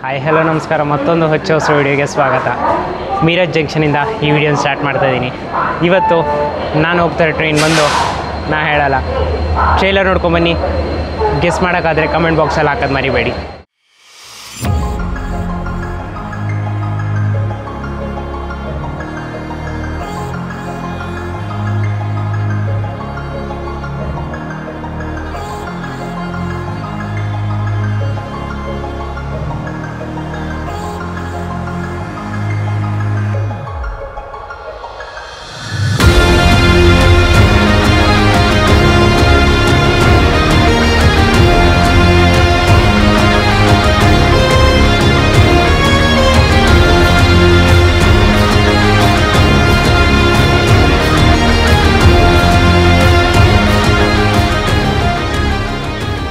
Hi hello ನಮಸ್ಕಾರ, ಮತ್ತೊಂದು ಹೊಸ ವಿಡಿಯೋಗೆ ಸ್ವಾಗತ. ಮೀರಜ್ ಜಂಕ್ಷನಿಂದ ಈ ವಿಡಿಯೋನ ಸ್ಟಾರ್ಟ್ ಮಾಡ್ತಾಯಿದ್ದೀನಿ. ಇವತ್ತು ನಾನು ಹೋಗ್ತಾರೆ ಟ್ರೈನ್ ಬಂದು ನಾ ಹೇಳಲ್ಲ, ಟ್ರೇಲರ್ ನೋಡ್ಕೊಂಬನ್ನಿ. ಗೆಸ್ ಮಾಡೋಕ್ಕಾದರೆ ಕಮೆಂಟ್ ಬಾಕ್ಸಲ್ಲಿ ಹಾಕೋದು ಮರಿಬೇಡಿ.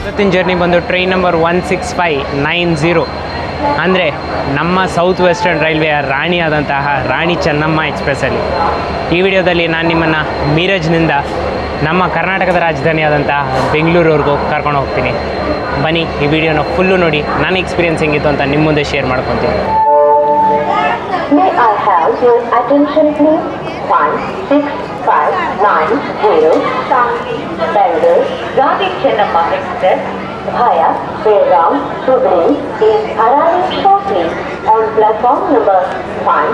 ಇವತ್ತಿನ ಜರ್ನಿ ಬಂದು ಟ್ರೈನ್ ನಂಬರ್ 16590 ಅಂದರೆ ನಮ್ಮ ಸೌತ್ ವೆಸ್ಟರ್ನ್ ರೈಲ್ವೆಯ ರಾಣಿಯಾದಂತಹ ರಾಣಿ ಚೆನ್ನಮ್ಮ ಎಕ್ಸ್ಪ್ರೆಸ್ಸಲ್ಲಿ. ಈ ವಿಡಿಯೋದಲ್ಲಿ ನಾನು ನಿಮ್ಮನ್ನು ಮೀರಜ್ನಿಂದ ನಮ್ಮ ಕರ್ನಾಟಕದ ರಾಜಧಾನಿಯಾದಂತಹ ಬೆಂಗಳೂರವರೆಗೂ ಕರ್ಕೊಂಡು ಹೋಗ್ತೀನಿ. ಬನ್ನಿ, ಈ ವಿಡಿಯೋನ ಫುಲ್ಲು ನೋಡಿ ನನ್ನ ಎಕ್ಸ್ಪೀರಿಯನ್ಸ್ ಹೆಂಗಿತ್ತು ಅಂತ ನಿಮ್ಮ ಮುಂದೆ ಶೇರ್ ಮಾಡ್ಕೊತೀನಿ. May I have your attention please? 16590 Bangalore Rani Chennamma Express via Belgaum Hubli is arriving shortly on platform number 1.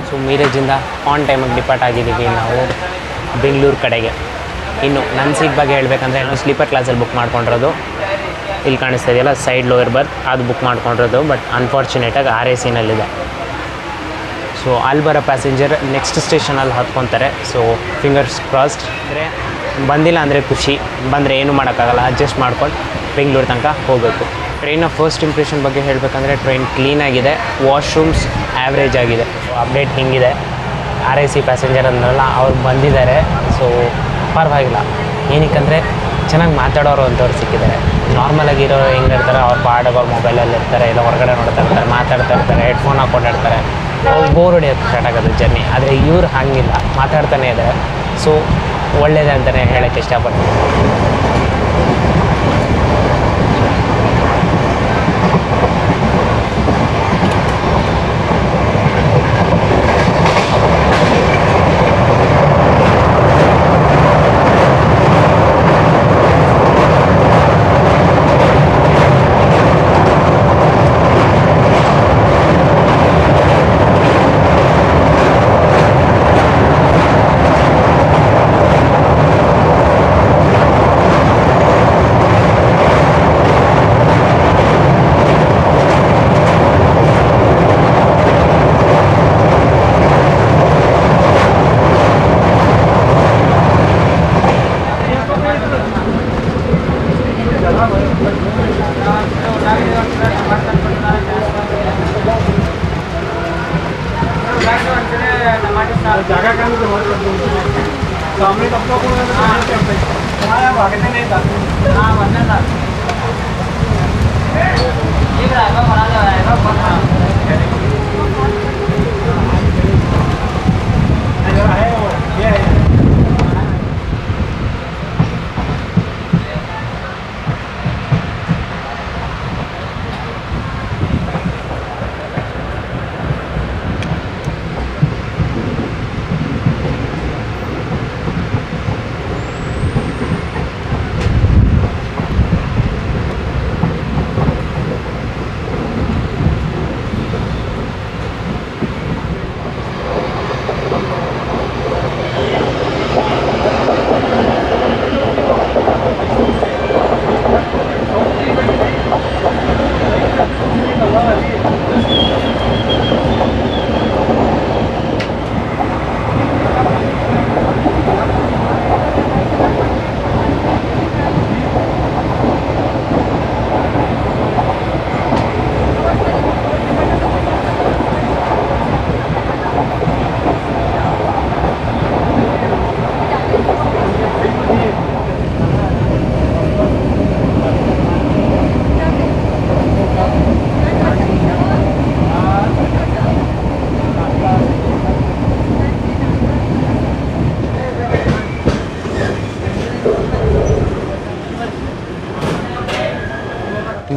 So ಮೀರಜಿಂದ ಆನ್ ಟೈಮಿಗೆ ಡಿಪಾರ್ಟ್ ಆಗಿದ್ದೀವಿ ನಾವು ಬೆಂಗಳೂರು ಕಡೆಗೆ. ಇನ್ನು ನನ್ನ ಸೀಟ್ ಬಗ್ಗೆ ಹೇಳಬೇಕಂದ್ರೆ ನಾನು ಸ್ಲೀಪರ್ ಕ್ಲಾಸಲ್ಲಿ ಬುಕ್ ಮಾಡ್ಕೊಂಡಿರೋದು. ಇಲ್ಲಿ ಕಾಣಿಸ್ತಾ ಇದೆಯಲ್ಲ ಸೈಡ್ ಲೋಯರ್ ಬರ್ತ್, ಅದು ಬುಕ್ ಮಾಡ್ಕೊಂಡಿರೋದು. ಬಟ್ ಅನ್ಫಾರ್ಚುನೇಟಾಗಿ RAC-ನಲ್ಲಿದೆ. ಸೊ ಅಲ್ಲಿ ಬರೋ ಪ್ಯಾಸೆಂಜರ್ ನೆಕ್ಸ್ಟ್ ಸ್ಟೇಷನಲ್ಲಿ ಹತ್ಕೊತಾರೆ. So fingers crossed. ಅಂದರೆ ಬಂದಿಲ್ಲ ಅಂದರೆ ಖುಷಿ, ಬಂದರೆ ಏನೂ ಮಾಡೋಕ್ಕಾಗಲ್ಲ, ಅಡ್ಜಸ್ಟ್ ಮಾಡ್ಕೊಂಡು ಬೆಂಗಳೂರು ತನಕ ಹೋಗಬೇಕು. ಟ್ರೈನ ಫಸ್ಟ್ ಇಂಪ್ರೆಷನ್ ಬಗ್ಗೆ ಹೇಳಬೇಕಂದ್ರೆ ಟ್ರೈನ್ ಕ್ಲೀನಾಗಿದೆ, ವಾಶ್ರೂಮ್ಸ್ ಆ್ಯಾವ್ರೇಜ್ ಆಗಿದೆ. ಅಪ್ಡೇಟ್ ಹಿಂಗಿದೆ, RAC ಪ್ಯಾಸೆಂಜರ್ ಅಂದ್ರಲ್ಲ ಅವ್ರು ಬಂದಿದ್ದಾರೆ. ಸೊ ಪರವಾಗಿಲ್ಲ, ಏನಕ್ಕಂದರೆ ಚೆನ್ನಾಗಿ ಮಾತಾಡೋರು ಅಂಥವ್ರು ಸಿಕ್ಕಿದ್ದಾರೆ. ನಾರ್ಮಲಾಗಿರೋ ಹೆಂಗಿರ್ತಾರೆ ಅವ್ರ ಪಾಡಿಗೆ ಅವ್ರ ಮೊಬೈಲಲ್ಲಿ ಇರ್ತಾರೆ, ಇಲ್ಲ ಹೊರಗಡೆ ನೋಡ್ತಾ ಇರ್ತಾರೆ, ಮಾತಾಡ್ತಾ ಇರ್ತಾರೆ, ಹೆಡ್ಫೋನ್ ಹಾಕ್ಕೊಂಡಿರ್ತಾರೆ. ಅವ್ರು ಬೋರ್ ಹೊಡಿಯೋಕ್ಕೆ ಸ್ಟಾರ್ಟ್ ಆಗೋದು ಜರ್ನಿ. ಆದರೆ ಇವ್ರು ಹಾಗಿಲ್ಲ, ಮಾತಾಡ್ತಾನೆ ಇದ್ದಾರೆ. ಸೊ ಒಳ್ಳೆಯದೇ ಅಂತಲೇ ಹೇಳೋಕ್ಕೆ ಇಷ್ಟಪಡ್ತೀನಿ.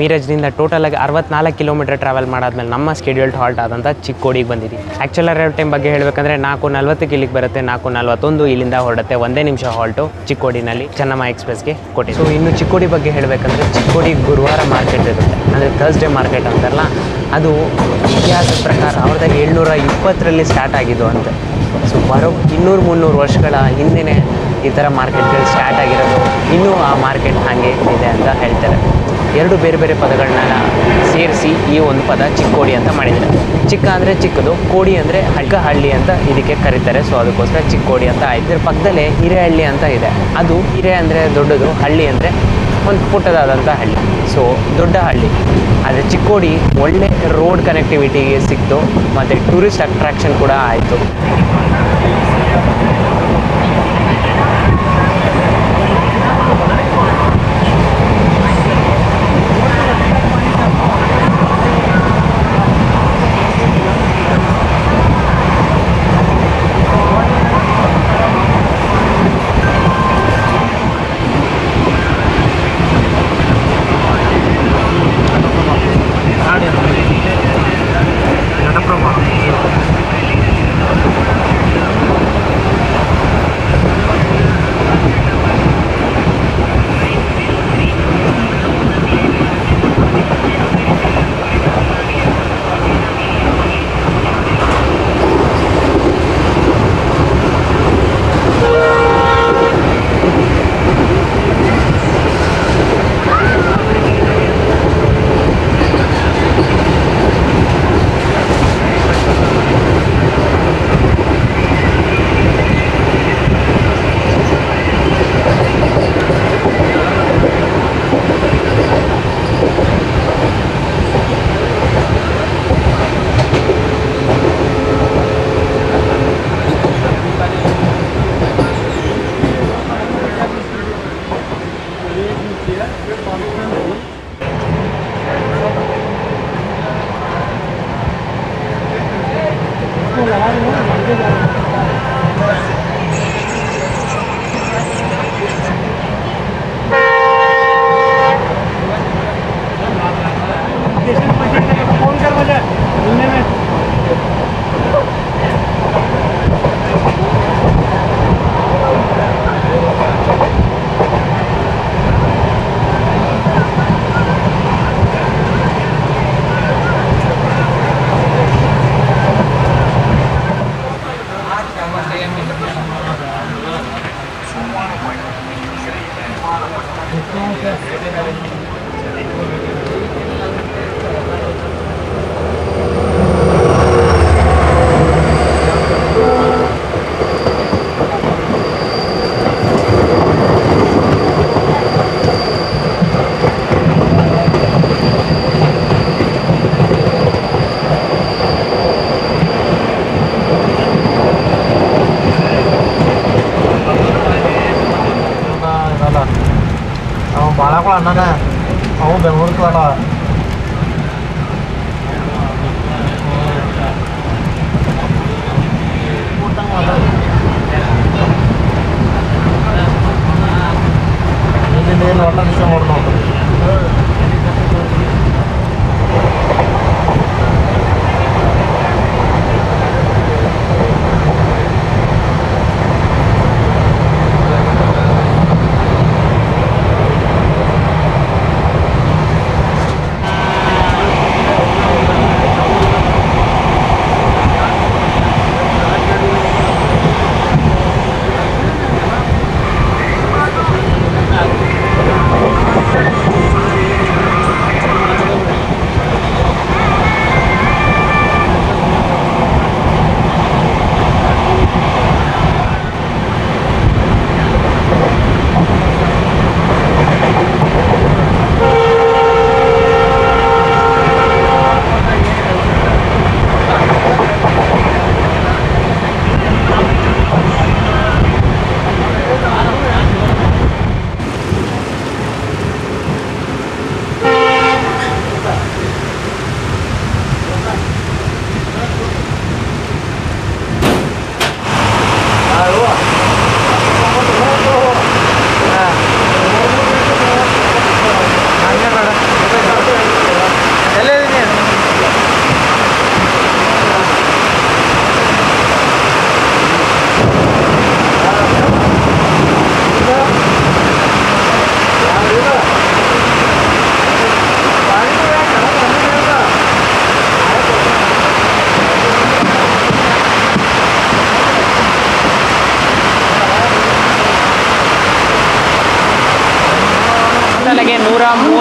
ಮೀರಜ್ನಿಂದ ಟೋಟಲಾಗಿ 64 ಕಿಲೋಮೀಟರ್ ಟ್ರಾವೆಲ್ ಮಾಡಾದ್ಮೇಲೆ ನಮ್ಮ ಸ್ಕೆಡ್ಯೂಲ್ಡ್ ಹಾಲ್ಟ್ ಆದಂಥ ಚಿಕ್ಕೋಡಿಗೆ ಬಂದಿದ್ದೀವಿ. ಆ್ಯಕ್ಚುಲ್ ಅರೈವ್ ಟೈಮ್ ಬಗ್ಗೆ ಹೇಳಬೇಕಂದ್ರೆ 4:40 ಇಲ್ಲಿಗೆ ಬರುತ್ತೆ, 4:41 ಇಲ್ಲಿಂದ ಹೊರಡುತ್ತೆ. 1 ನಿಮಿಷ ಹಾಲ್ಟು ಚಿಕ್ಕೋಡಿನಲ್ಲಿ ಚೆನ್ನಮ್ಮ ಎಕ್ಸ್ಪ್ರೆಸ್ಗೆ ಕೊಟ್ಟಿದೆ. ಸೊ ಇನ್ನು ಚಿಕ್ಕೋಡಿ ಬಗ್ಗೆ ಹೇಳಬೇಕಂದ್ರೆ ಚಿಕ್ಕೋಡಿ ಗುರುವಾರ ಮಾರ್ಕೆಟ್ ಇರುತ್ತೆ, ಅಂದರೆ ಥರ್ಸ್ಡೇ ಮಾರ್ಕೆಟ್ ಅಂತಾರಲ್ಲ, ಅದು ಇತಿಹಾಸದ ಪ್ರಕಾರ 1720ರಲ್ಲಿ ಸ್ಟಾರ್ಟ್ ಆಗಿದ್ದು ಅಂತೆ. ಸೊ ಬರೋ 200-300 ವರ್ಷಗಳ ಹಿಂದೆಯೇ ಈ ಥರ ಮಾರ್ಕೆಟ್ಗಳು ಸ್ಟಾರ್ಟ್ ಆಗಿರೋದು, ಇನ್ನೂ ಆ ಮಾರ್ಕೆಟ್ ಹಾಗೆ ಇದೆ ಅಂತ ಹೇಳ್ತಾರೆ. ಎರಡು ಬೇರೆ ಬೇರೆ ಪದಗಳನ್ನ ಸೇರಿಸಿ ಈ ಒಂದು ಪದ ಚಿಕ್ಕೋಡಿ ಅಂತ ಮಾಡಿದ್ದಾರೆ. ಚಿಕ್ಕ ಅಂದರೆ ಚಿಕ್ಕದು, ಕೋಡಿ ಅಂದರೆ ಹಳ್ಳಿ ಅಂತ ಇದಕ್ಕೆ ಕರೀತಾರೆ. ಸೊ ಅದಕ್ಕೋಸ್ಕರ ಚಿಕ್ಕೋಡಿ ಅಂತ ಆಯ್ತು. ಇದ್ರ ಪಕ್ಕದಲ್ಲೇ ಹಿರೇಹಳ್ಳಿ ಅಂತ ಇದೆ. ಅದು ಹಿರೇ ಅಂದರೆ ದೊಡ್ಡದು, ಹಳ್ಳಿ ಅಂದರೆ ಒಂದು ಪುಟ್ಟದಾದಂಥ ಹಳ್ಳಿ. ಸೊ ದೊಡ್ಡ ಹಳ್ಳಿ. ಆದರೆ ಚಿಕ್ಕೋಡಿ ಒಳ್ಳೆ ರೋಡ್ ಕನೆಕ್ಟಿವಿಟಿಗೆ ಸಿಕ್ತು ಮತ್ತು ಟೂರಿಸ್ಟ್ ಅಟ್ರಾಕ್ಷನ್ ಕೂಡ ಆಯಿತು.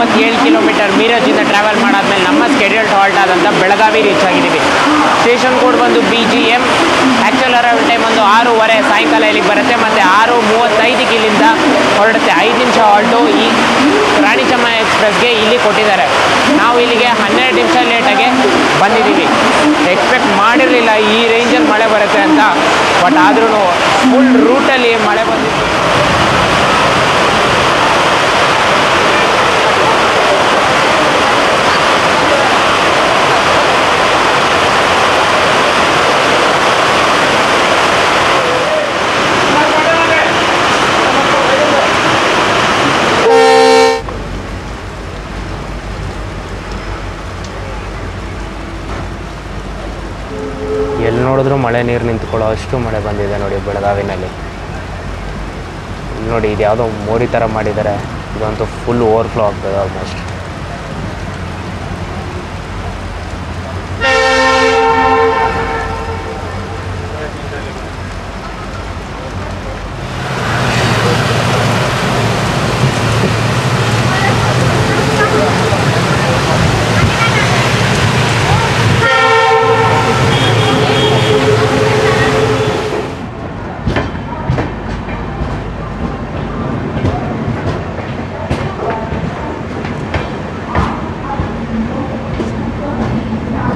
37 ಕಿಲೋಮೀಟರ್ ಮೀರಜಿಂದ ಟ್ರಾವೆಲ್ ಮಾಡಾದ್ಮೇಲೆ ನಮ್ಮ ಸ್ಕೆಡ್ಯೂಲ್ಡ್ ಹಾಲ್ಟ್ ಆದಂಥ ಬೆಳಗಾವಿ ರೀಚ್ ಆಗಿದ್ದೀವಿ. ಸ್ಟೇಷನ್ ಕೋಡ್ ಬಂದು BGM. ಆ್ಯಕ್ಚುಲ್ ಅರೈವಲ್ ಟೈಮ್ ಒಂದು 6:30 ಸಾಯಂಕಾಲ ಇಲ್ಲಿಗೆ ಬರುತ್ತೆ, ಮತ್ತು 6:35 ಇಲ್ಲಿಂದ ಹೊರಡುತ್ತೆ. 5 ನಿಮಿಷ ಹಾಲ್ಟು ಈ ರಾಣಿ ಚೆನ್ನಮ್ಮ ಎಕ್ಸ್ಪ್ರೆಸ್ಗೆ ಇಲ್ಲಿ ಕೊಟ್ಟಿದ್ದಾರೆ. ನಾವು ಇಲ್ಲಿಗೆ 12 ನಿಮಿಷ ಲೇಟಾಗೆ ಬಂದಿದ್ದೀವಿ. ಎಕ್ಸ್ಪೆಕ್ಟ್ ಮಾಡಿರಲಿಲ್ಲ ಈ ರೇಂಜಲ್ಲಿ ಮಳೆ ಬರುತ್ತೆ ಅಂತ, ಬಟ್ ಆದ್ರೂ ಫುಲ್ ರೂಟಲ್ಲಿ ಮಳೆ ಬಂದಿತ್ತು. ಎಲ್ಲಿ ನೋಡಿದ್ರೂ ಮಳೆ ನೀರು ನಿಂತ್ಕೊಳ್ಳೋ ಅಷ್ಟು ಮಳೆ ಬಂದಿದೆ ನೋಡಿ ಬೆಳಗಾವಿನಲ್ಲಿ. ನೋಡಿ ಇದು ಯಾವುದೋ ಮೋರಿ ಥರ ಮಾಡಿದ್ದಾರೆ, ಇದಂತೂ ಫುಲ್ ಓವರ್ಫ್ಲೋ ಆಗ್ತದೆ ಆಲ್ಮೋಸ್ಟ್.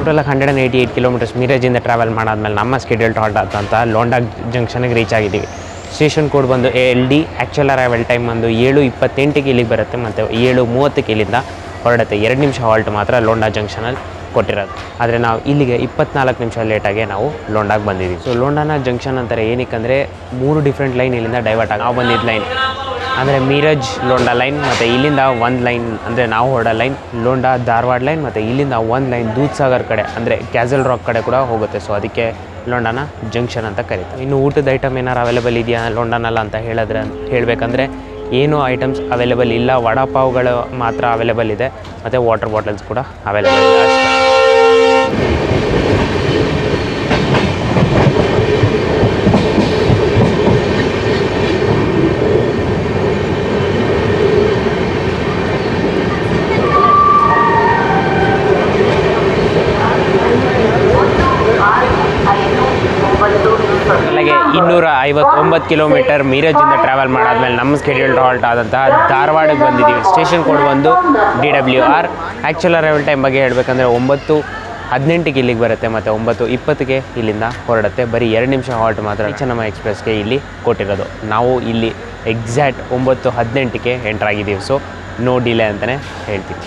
ಟೋಟಲ್ 188 ಕಿಲೋಮೀಟರ್ಸ್ ಮೀರಜಿಂದ ಟ್ರಾವೆಲ್ ಮಾಡಾದ್ಮೇಲೆ ನಮ್ಮ ಸ್ಕೆಡ್ಯೂಲ್ಡ್ ಹಾಲ್ಟ್ ಆದಂಥ ಲೋಂಡಾ ಜಂಕ್ಷನ್ಗೆ ರೀಚ್ ಆಗಿದ್ದೀವಿ. ಸ್ಟೇಷನ್ ಕೋಡ್ ಬಂದು ALD. ಆ್ಯಕ್ಚುಲ್ ಅರೈವಲ್ ಟೈಮ್ ಬಂದು 7:28 ಇಲ್ಲಿಗೆ ಬರುತ್ತೆ, ಮತ್ತು 7:30 ಇಲ್ಲಿಂದ ಹೊರಡುತ್ತೆ. 2 ನಿಮಿಷ ಹಾಲ್ಟ್ ಮಾತ್ರ ಲೋಂಡಾ ಜಂಕ್ಷನಲ್ಲಿ ಕೊಟ್ಟಿರೋದು. ಆದರೆ ನಾವು ಇಲ್ಲಿಗೆ 24 ನಿಮಿಷ ಲೇಟಾಗೆ ನಾವು ಲೋಂಡಾಗೆ ಬಂದಿದ್ದೀವಿ. ಸೊ ಲೋಂಡಾನ ಜಂಕ್ಷನ್ ಅಂತಾರೆ ಏನಕ್ಕಂದರೆ 3 ಡಿಫ್ರೆಂಟ್ ಲೈನ್ ಇಲ್ಲಿಂದ ಡೈವರ್ಟ್ ಆಗಿ ನಾವು ಬಂದಿದ್ದ ಲೈನ್ ಅಂದರೆ ಮೀರಜ್ ಲೋಂಡಾ ಲೈನ್, ಮತ್ತು ಇಲ್ಲಿಂದ ಒಂದು ಲೈನ್ ಅಂದರೆ ನಾವು ಹೊರಡೋ ಲೈನ್ ಲೋಂಡಾ ಧಾರವಾಡ ಲೈನ್, ಮತ್ತು ಇಲ್ಲಿಂದ ಒಂದು ಲೈನ್ ದೂದ್ಸಾಗರ್ ಕಡೆ ಅಂದರೆ ಕ್ಯಾಸಲ್ ರಾಕ್ ಕಡೆ ಕೂಡ ಹೋಗುತ್ತೆ. ಸೊ ಅದಕ್ಕೆ ಲೋಂಡಾನ ಜಂಕ್ಷನ್ ಅಂತ ಕರೀತಾರೆ. ಇನ್ನು ಊಟದ ಐಟಮ್ ಏನಾರು ಅವೈಲೇಬಲ್ ಇದೆಯಾ ಲೋಂಡಾನಲ್ಲ ಅಂತ ಹೇಳಬೇಕಂದ್ರೆ ಏನೂ ಐಟಮ್ಸ್ ಅವೈಲೇಬಲ್ ಇಲ್ಲ. ವಡಾಪಾವ್ಗಳು ಮಾತ್ರ ಅವೈಲೇಬಲ್ ಇದೆ, ಮತ್ತು ವಾಟರ್ ಬಾಟಲ್ಸ್ ಕೂಡ ಅವೈಲೇಬಲ್ ಇದೆ ಅಷ್ಟೇ. ಅಲ್ಲಿಗೆ 259 ಕಿಲೋಮೀಟರ್ ಮೀರಜಿಂದ ಟ್ರಾವೆಲ್ ಮಾಡಾದ್ಮೇಲೆ ನಮ್ಮ ಸ್ಕೆಡ್ಯೂಲ್ಡ್ ಹಾಲ್ಟ್ ಆದಂತಹ ಧಾರವಾಡಕ್ಕೆ ಬಂದಿದ್ದೀವಿ. ಸ್ಟೇಷನ್ ಕೋಡ್ ಬಂದು DWR. ಆ್ಯಕ್ಚುಲ್ ಅರೈವಲ್ ಟೈಮ್ ಬಗ್ಗೆ ಹೇಳಬೇಕಂದ್ರೆ 9:18 ಇಲ್ಲಿಗೆ ಬರುತ್ತೆ, ಮತ್ತು 9:20 ಇಲ್ಲಿಂದ ಹೊರಡುತ್ತೆ. ಬರೀ 2 ನಿಮಿಷ ಹಾಲ್ಟ್ ಮಾತ್ರ ಚೆನ್ನಮ್ಮ ಎಕ್ಸ್ಪ್ರೆಸ್ಗೆ ಇಲ್ಲಿ ಕೊಟ್ಟಿರೋದು. ನಾವು ಇಲ್ಲಿ ಎಕ್ಸಾಕ್ಟ್ 9:18 ಎಂಟರ್ ಆಗಿದ್ದೀವಿ. ಸೊ ನೋ ಡಿಲೇ ಅಂತಲೇ ಹೇಳ್ತೀವಿ.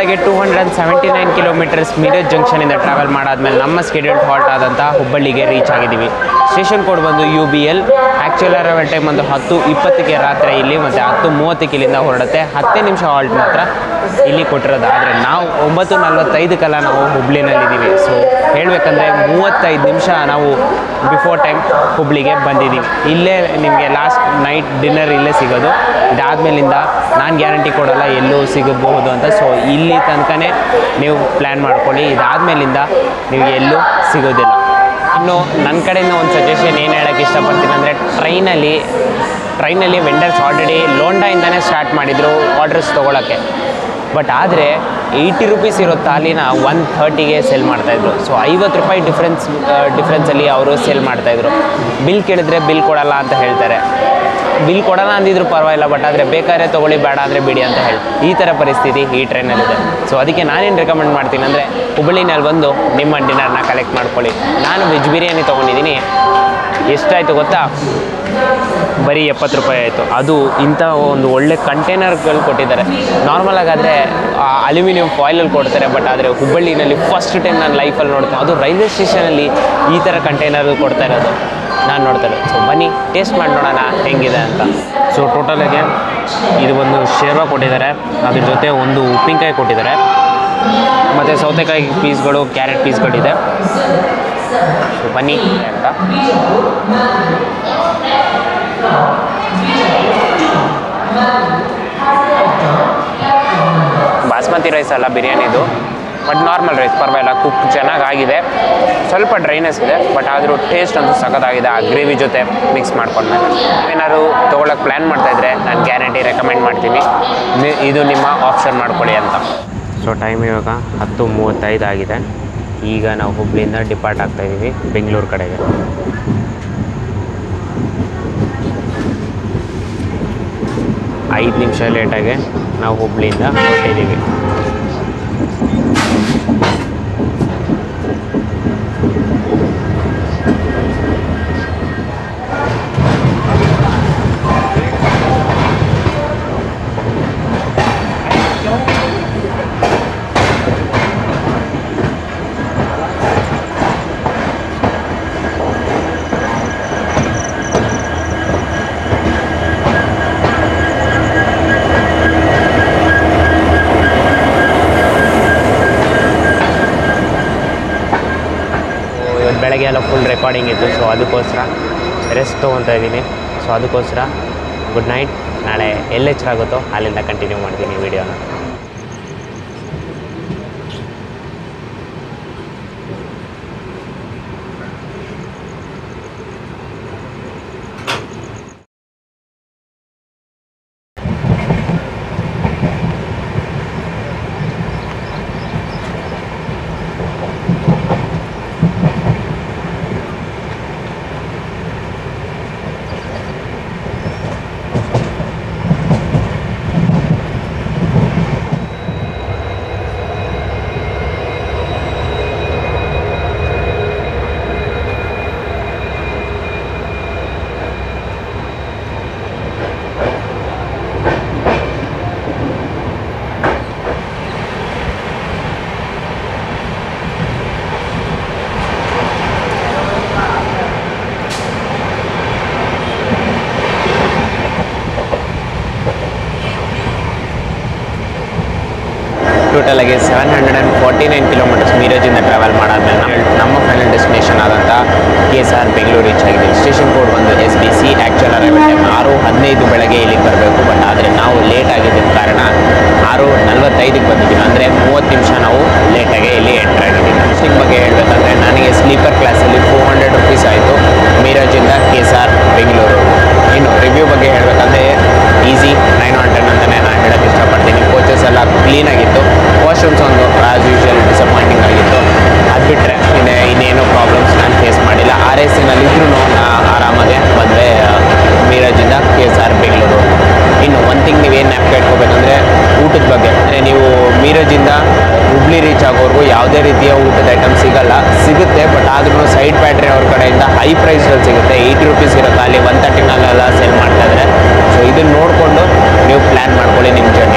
ಟೋಟಲಾಗಿ 279 ಕಿಲೋಮೀಟರ್ಸ್ ಮೀರಜ್ ಜಂಕ್ಷನಿಂದ ಟ್ರಾವೆಲ್ ಮಾಡಾದ್ಮೇಲೆ ನಮ್ಮ ಸ್ಕೆಡ್ಯೂಲ್ಡ್ ಹಾಲ್ಟ್ ಆದಂಥ ಹುಬ್ಬಳ್ಳಿಗೆ ರೀಚ್ ಆಗಿದ್ದೀವಿ. ಸ್ಟೇಷನ್ ಕೋಡ್ ಬಂದು UBL. ಆ್ಯಕ್ಚುಲ್ ಅರೈವಲ್ ಟೈಮ್ ಒಂದು 10:20ಕ್ಕೆ ರಾತ್ರಿ ಇಲ್ಲಿ, ಮತ್ತು 10:30ಕ್ಕೆ ಇಲ್ಲಿಂದ ಹೊರಡುತ್ತೆ. 10 ನಿಮಿಷ ಹಾಲ್ಟ್ ಮಾತ್ರ ಇಲ್ಲಿ ಕೊಟ್ಟಿರೋದು. ಆದರೆ ನಾವು 9:45ಕ್ಕಲ್ಲ ನಾವು ಹುಬ್ಳಿನಲ್ಲಿದ್ದೀವಿ. ಸೊ ಹೇಳಬೇಕಂದ್ರೆ 35 ನಿಮಿಷ ನಾವು ಬಿಫೋರ್ ಟೈಮ್ ಹುಬ್ಳಿಗೆ ಬಂದಿದ್ದೀವಿ. ಇಲ್ಲೇ ನಿಮಗೆ ಲಾಸ್ಟ್ ನೈಟ್ ಡಿನ್ನರ್ ಇಲ್ಲೇ ಸಿಗೋದು. ಇದಾದಮೇಲಿಂದ ನಾನು ಗ್ಯಾರಂಟಿ ಕೊಡೋಲ್ಲ ಎಲ್ಲೂ ಸಿಗಬಹುದು ಅಂತ. ಸೊ ಇಲ್ಲಿ ತನಕನೇ ನೀವು ಪ್ಲ್ಯಾನ್ ಮಾಡ್ಕೊಳ್ಳಿ. ಇದಾದಮೇಲಿಂದ ನೀವು ಎಲ್ಲೂ ಸಿಗೋದಿಲ್ಲ. ಇನ್ನು ನನ್ನ ಕಡೆಯಿಂದ ಒಂದು ಸಜೆಷನ್ ಏನು ಹೇಳೋಕ್ಕೆ ಇಷ್ಟಪಡ್ತೀನಿ ಅಂದರೆ, ಟ್ರೈನಲ್ಲಿ ವೆಂಡರ್ಸ್ ಆಲ್ರೆಡಿ ಲೋಂಡಾಯಿಂದನೇ ಸ್ಟಾರ್ಟ್ ಮಾಡಿದರು ಆರ್ಡರ್ಸ್ ತೊಗೊಳಕ್ಕೆ. ಬಟ್ ಆದರೆ 80 ರೂಪೀಸ್ ಇರೋ ತಾಲಿನ 130ಗೆ ಸೆಲ್ ಮಾಡ್ತಾಯಿದ್ರು. ಸೊ 50 ರೂಪಾಯಿ ಡಿಫ್ರೆನ್ಸಲ್ಲಿ ಅವರು ಸೆಲ್ ಮಾಡ್ತಾಯಿದ್ರು. ಬಿಲ್ ಕೇಳಿದ್ರೆ ಬಿಲ್ ಕೊಡಲ್ಲ ಅಂತ ಹೇಳ್ತಾರೆ. ಬಿಲ್ ಕೊಡೋಣ ಅಂದಿದ್ರು ಪರವಾಗಿಲ್ಲ, ಬಟ್ ಆದರೆ ಬೇಕಾದ್ರೆ ತೊಗೊಳ್ಳಿ, ಬೇಡ ಅಂದರೆ ಬಿಡಿ ಅಂತ ಹೇಳಿ ಈ ಥರ ಪರಿಸ್ಥಿತಿ ಈ ಟ್ರೈನಲ್ಲಿದೆ. ಸೊ ಅದಕ್ಕೆ ನಾನೇನು ರೆಕಮೆಂಡ್ ಮಾಡ್ತೀನಿ ಅಂದರೆ, ಹುಬ್ಬಳ್ಳಿನಲ್ಲಿ ಬಂದು ನಿಮ್ಮ ಡಿನ್ನರ್ನ ಕಲೆಕ್ಟ್ ಮಾಡ್ಕೊಳ್ಳಿ. ನಾನು ವೆಜ್ ಬಿರಿಯಾನಿ ತೊಗೊಂಡಿದ್ದೀನಿ. ಎಷ್ಟಾಯಿತು ಗೊತ್ತಾ? ಬರೀ 70 ರೂಪಾಯಿ ಆಯಿತು. ಅದು ಇಂಥ ಒಂದು ಒಳ್ಳೆ ಕಂಟೈನರ್ಗಳು ಕೊಟ್ಟಿದ್ದಾರೆ. ನಾರ್ಮಲಾಗಾದರೆ ಅಲ್ಯೂಮಿನಿಯಂ ಫಾಯಿಲಲ್ಲಿ ಕೊಡ್ತಾರೆ. ಬಟ್ ಆದರೆ ಹುಬ್ಬಳ್ಳಿನಲ್ಲಿ ಫಸ್ಟ್ ಟೈಮ್ ನಾನು ಲೈಫಲ್ಲಿ ನೋಡ್ತೀನಿ. ಅದು ರೈಲ್ವೆ ಸ್ಟೇಷನಲ್ಲಿ ಈ ಥರ ಕಂಟೈನರ್ ಕೊಡ್ತಾ ಇರೋದು ನಾನು ನೋಡ್ತಾ ಇರೋದು. ಸೊ ಬನ್ನಿ ಟೇಸ್ಟ್ ಮಾಡಿ ನೋಡೋಣ ಹೆಂಗಿದೆ ಅಂತ. ಸೊ ಟೋಟಲಾಗಿ ಇದು ಒಂದು ಶೇರ್ವಾ ಕೊಟ್ಟಿದ್ದಾರೆ, ಅದ್ರ ಜೊತೆ ಒಂದು ಉಪ್ಪಿನಕಾಯಿ ಕೊಟ್ಟಿದ್ದಾರೆ, ಮತ್ತು ಸೌತೆಕಾಯಿ ಪೀಸ್ಗಳು, ಕ್ಯಾರೆಟ್ ಪೀಸ್ಗಳಿದೆ. ಸೊ ಬನ್ನಿ ಅಂತ. ಬಾಸ್ಮತಿ ರೈಸ್ ಅಲ್ಲ ಬಿರಿಯಾನಿದು, ಬಟ್ ನಾರ್ಮಲ್ ರೈಸ್, ಪರವಾಗಿಲ್ಲ, ಕುಕ್ ಚೆನ್ನಾಗಾಗಿದೆ. ಸ್ವಲ್ಪ ಡ್ರೈನೆಸ್ ಇದೆ, ಬಟ್ ಆದರೂ ಟೇಸ್ಟ್ ಅಂತೂ ಸಖತ್ತಾಗಿದೆ ಆ ಗ್ರೇವಿ ಜೊತೆ ಮಿಕ್ಸ್ ಮಾಡ್ಕೊಂಡ್ಮೇಲೆ. ಏನಾದ್ರು ತೊಗೊಳಕ್ಕೆ ಪ್ಲ್ಯಾನ್ ಮಾಡ್ತಾಯಿದ್ರೆ ನಾನು ಗ್ಯಾರಂಟಿ ರೆಕಮೆಂಡ್ ಮಾಡ್ತೀನಿ, ಇದು ನಿಮ್ಮ ಆಪ್ಷನ್ ಮಾಡ್ಕೊಳ್ಳಿ ಅಂತ. ಸೊ ಟೈಮ್ ಇವಾಗ 10:35 ಆಗಿದೆ. ಈಗ ನಾವು ಹುಬ್ಳಿಯಿಂದ ಡಿಪಾರ್ಟ್ ಆಗ್ತಾಯಿದ್ದೀವಿ ಬೆಂಗಳೂರು ಕಡೆಗೆ. ಐದು ನಿಮಿಷ ಲೇಟಾಗಿ ನಾವು ಹುಬ್ಳಿಯಿಂದ ಹೊರಟಿದ್ದೀವಿ. ಬೆಳಗ್ಗೆ ಎಲ್ಲ ಫುಲ್ ರೆಕಾರ್ಡಿಂಗ್ ಇತ್ತು. ಸೊ ಅದಕ್ಕೋಸ್ಕರ ರೆಸ್ಟ್ ತೊಗೊತಾ ಇದ್ದೀನಿ. ಸೊ ಅದಕ್ಕೋಸ್ಕರ ಗುಡ್ ನೈಟ್. ನಾಳೆ ಎಲ್ಲಿ ಎಚ್ಚರಾಗುತ್ತೋ ಅಲ್ಲಿಂದ ಕಂಟಿನ್ಯೂ ಮಾಡ್ತೀನಿ ವೀಡಿಯೋನ. ಟೋಟಲಾಗಿ 749 ಕಿಲೋಮೀಟರ್ಸ್ ಮೀರಜಿಂದ ಟ್ರಾವೆಲ್ ಮಾಡಾದ್ಮೇಲೆ ನಮ್ಮ ಫೈನಲ್ ಡೆಸ್ಟಿನೇಷನ್ ಆದಂಥ KSR ಬೆಂಗಳೂರು ರೀಚ್ ಆಗಿದ್ದೀವಿ. ಸ್ಟೇಷನ್ ಕೋಡ್ ಬಂದು SBC. ಆ್ಯಕ್ಚುಲ್ ಅರೈವಲ್ ಟೈಮ್ 6:15 ಬೆಳಗ್ಗೆ ಇಲ್ಲಿಗೆ ಬರಬೇಕು. ಬಟ್ ಆದರೆ ನಾವು ಲೇಟ್ ಆಗಿದ್ದ ಕಾರಣ 6:45ಕ್ಕೆ ಬಂದಿದ್ದೀವಿ. ಅಂದರೆ 30 ನಿಮಿಷ ನಾವು ಲೇಟಾಗಿ ಇಲ್ಲಿ ಎಂಟರ್ ಆಗಿದ್ದೀವಿ. ಸ್ಟಿಂಗ್ ಬಗ್ಗೆ ಹೇಳಬೇಕಂದ್ರೆ ನನಗೆ ಸ್ಲೀಪರ್ ಕ್ಲಾಸಲ್ಲಿ 400 ರೂಪೀಸ್ ಆಯಿತು ಮೀರಜಿಂದ KSR ಬೆಂಗಳೂರು. ಇನ್ನು ರಿವ್ಯೂ ಬಗ್ಗೆ ಹೇಳಬೇಕಂದ್ರೆ ಈಸಿ 9 on 10 ಅಂತಲೇ ನಾನು ಹೇಳೋಕ್ಕೆ ಇಷ್ಟಪಡ್ತೀನಿ. ಕೋಚಸ್ ಎಲ್ಲ ಕ್ಲೀನಾಗಿತ್ತು. ವಾಶ್ರೂಮ್ಸ್ ಒಂದು ಆ್ಯಸ್ ಯೂಶುವಲ್ ಡಿಸಪಾಯಿಂಟಿಂಗ್ ಆಗಿತ್ತು. ಅದು ಬಿಟ್ಟರೆ ಇನ್ನೇನು ಪ್ರಾಬ್ಲಮ್ಸ್ ನಾನು ಫೇಸ್ ಮಾಡಿಲ್ಲ. RAC-ನಲ್ಲಿದ್ರೂ ಆರಾಮಾಗೆ ಬಂದರೆ ಮೀರಜಿಂದ KSR ಬೆಂಗಳೂರು. ಇನ್ನು ಒಂದು ಥಿಂಗ್ ನೀವೇನು ಜ್ಞಾಪಕ ಇಟ್ಕೋಬೇಕಂದ್ರೆ ಊಟದ ಬಗ್ಗೆ. ಅಂದರೆ ನೀವು ಮೀರಜಿಂದ ಹುಬ್ಳಿ ರೀಚ್ ಆಗೋವರೆಗೂ ಯಾವುದೇ ರೀತಿಯ ಊಟದ ಐಟಮ್ ಸಿಗುತ್ತೆ. ಬಟ್ ಆದ್ರೂ ಸೈಡ್ ಬ್ಯಾಟ್ರಿ ಅವ್ರ ಕಡೆಯಿಂದ ಹೈ ಪ್ರೈಸಲ್ಲಿ ಸಿಗುತ್ತೆ. 80 ರೂಪೀಸ್ ಇರೋ ಖಾಲಿ 130 ಸೆಲ್ ಮಾಡ್ತಾಯಿದ್ದಾರೆ. ಸೊ ಇದನ್ನು ನೋಡಿಕೊಂಡು ನೀವು ಪ್ಲ್ಯಾನ್ ಮಾಡ್ಕೊಳ್ಳಿ ನಿಮ್ಮ ಜರ್ನಿ.